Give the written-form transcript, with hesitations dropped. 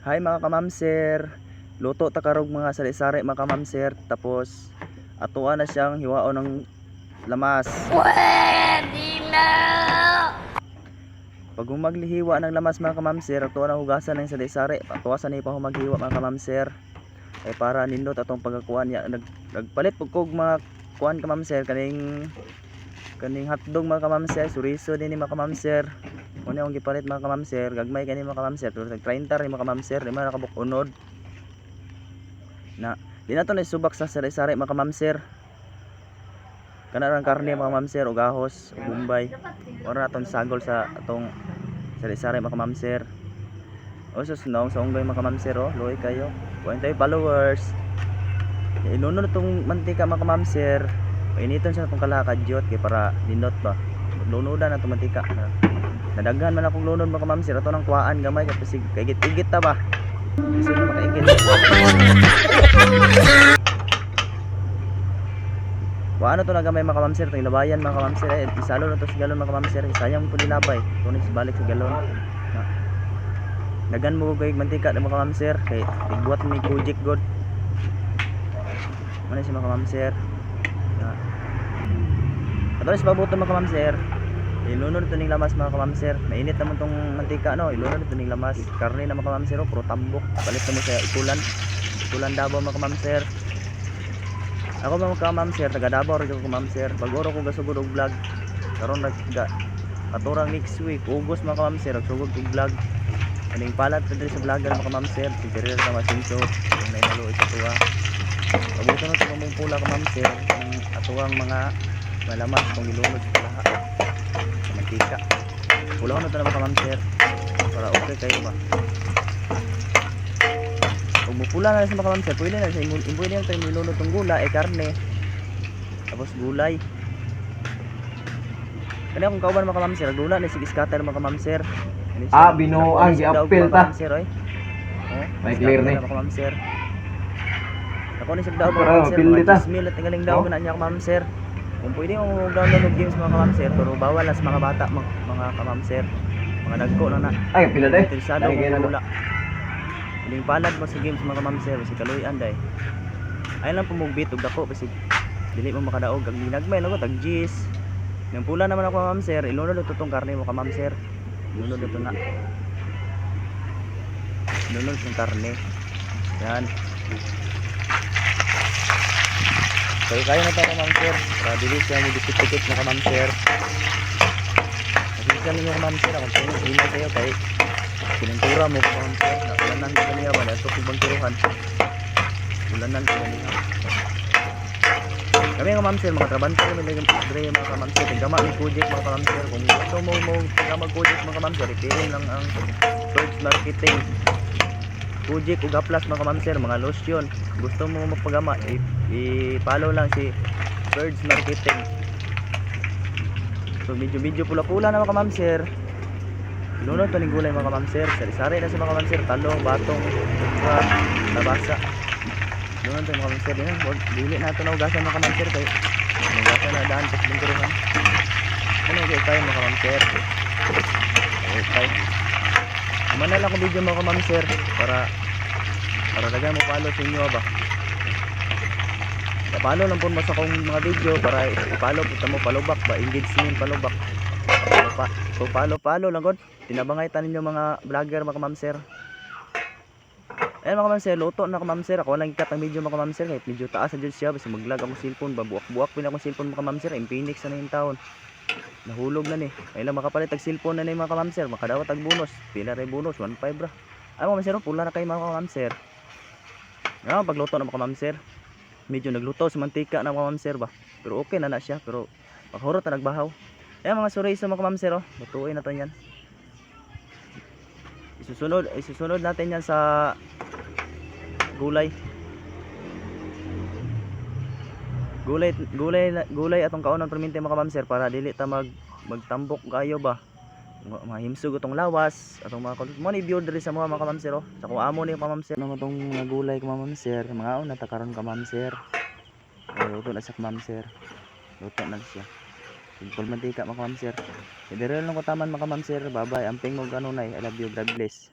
Hi mga kamamser. Luto ta karog mga sari-sari mga kamamser. Tapos atuan na siyang hiwaon ng lamas. Pwede na! Pag humaglihiwa ng lamas mga kamamser, atuan na hugasan ng sari-sari. Atuasan ni pa humaghiwa mga kamamser. Ay para nindot atong pagkakuan ya nagpalit pug kog mga kuan kamamser kaning hotdog mga kamamser, suriso din ni mga kamamser. Una yung gipalit mga kamamser, gagmay kani mga kamamser, pero tag 30 rin mga kamamser, di man nakabuk unod. Na di na to naisubak sa sari-sari mga kamamser. Kana rang karne mga kamamser o gahos, o bumbay. Ora na tong sagol sa atong sari-sari mga kamamser. O sus naong sa unggay mga kamamser, oh, luoy kayo. 20 followers. Inunod itong mantika mga kamamser. Painiton siya itong kalakadyot kaya para nindot ba. Lunudan na itong mantika. Nadaghan man akong lunod mga kamamser. Ito ng kuwaan gamay kasi kaigit-igit ta ba. Gusto na makaigit. Ano to na gamay mga kamamser. Itong labayan mga kamamser. Isalo na to sa galon mga kamamser. Sayang po nilabay. Tunis balik sa galon. Dagan mo kay mantika na mga kamamser. Kaya igbuat may kujik god. Ano si mga kamamser. Patuloy sa pabuto mga kamamser. Ilunod ito ning lamas mga kamamser. Mainit naman tong mantika no. Ilunod ito ning lamas. Karne na mga kamamser. Puro tambok. Palit na mo sa ikulan. Ikulan Davao mga kamamser. Ako mga kamamser. Taga Davao rin ako kamamser. Pag-oro ko gasugod og vlog. Karon katurang next week. Ugos mga kamamser. Nagsugod og vlog. Aning palat pa sa vlogger mga kamamser. Si Jerry na masinso. Yung nainaluoy sa tuwa. Pabuto na ito mong pula kamamser. Ang atuang mga malamas kung ilunod sa lahat. Mantika. Pulahon na ito na mga kamamser para okay kayo ba. Pag mupula na sa mga kamamser, pwede na sa imbuhin na ito ilunod ng gula ay karne tapos gulay. Kaya kung kauban mga kamamser, gula na sige scatter mga kamamser. Binuang gi-appeal ta. May clear ni. Ako ni sigdaw mga kamamser, mga 10 mil at galing daw na niya kamamser. Kung pwede mo download ng games mga kamamser, pero bawal las mga bata mga kamamser. Mga nagko na. Ay, pila day. Interesado ko wala. Piling palad mo sa games mga kamamser, si kaluyan day. Ay lang pumugbit og dako kasi dili mo makadaog ang ginagmay no tag gis. Nang pula naman ako kamamser, ilunod ito tong karne mo kamamser. Ilunod ito na. Ilunod itong karne. Yan. So kaya na tayo kamamser. Para dili siya mo dikit-dikit na kamamser. Kasi ninyo kamamser, ako tayo hinay kayo kay pinuntura mo kamamser. Ulanan ko niya ba? Ito kong bangkiruhan. Ulanan ko niya. Kami mga kamamser, mga trabante kami mga kamamser. Gama ni project mga kamamser. Kung gusto mo mag-project mga kamamser, ipirin lang ang search marketing. Project o gaplas mga kamamser, mga lotion. Gusto mo magpagama, i-follow lang si Birds Marketing. So medyo pula-pula na mga kamamser. Lunod to ning gulay mga kamamser. Sari-sari na sa mga kamamser, talong, batong, labasa. Lunod to mga kamamser din. Dili na ito na ugasan mga kamamser kay ugasan na daan pas bingkuruhan. Ano okay tayo mga kamamser. Okay. Mana lang akong video mga kamamser para dagan mo follow sa inyo ba. Follow lang po mo sa akong mga video para i-follow kita mo palubak ba, engagement palubak. So follow lang god. Tinabangay tanin niyo mga vlogger mga kamamser. Ayan mga kamamser, luto na kamamser. Ako lang ikat ang video mga kamamser kahit medyo taas na dyan siya kasi mag-vlog ako cellphone ba, buwak pin ako cellphone mga kamamser. Infinix na yung taon. Nahulog na ni. Ay lang makapalit tag cellphone na ni mga kamamser, makadawat tag bonus. Pila ray bonus 1.5 bra. Ay mga kamamser, pula na kay mga kamamser. Pagluto na mga kamamser. Medyo nagluto sa mantika na mga kamamser ba. Pero okay na siya, pero paghurot na nagbahaw. Ayan mga suray sa mga kamamser, oh. Lutuin na to yan. Isusunod natin yan sa gulay. Gulay atong kaunang permente mga kamamser para dili ta magtambok kayo ba. Mahimsog itong lawas atong mga kulot mo ni view diri sa mga kamamser, oh. Sa kung amo ni kamamser naman itong gulay kamamser, mga una ta karon kamamser. Luto na sa kamamser. Luto na siya. Simple mantika mga kamamser. Idere lang ko taman mga kamamser. Bye bye. Amping mo ganun ay. I love you. God bless.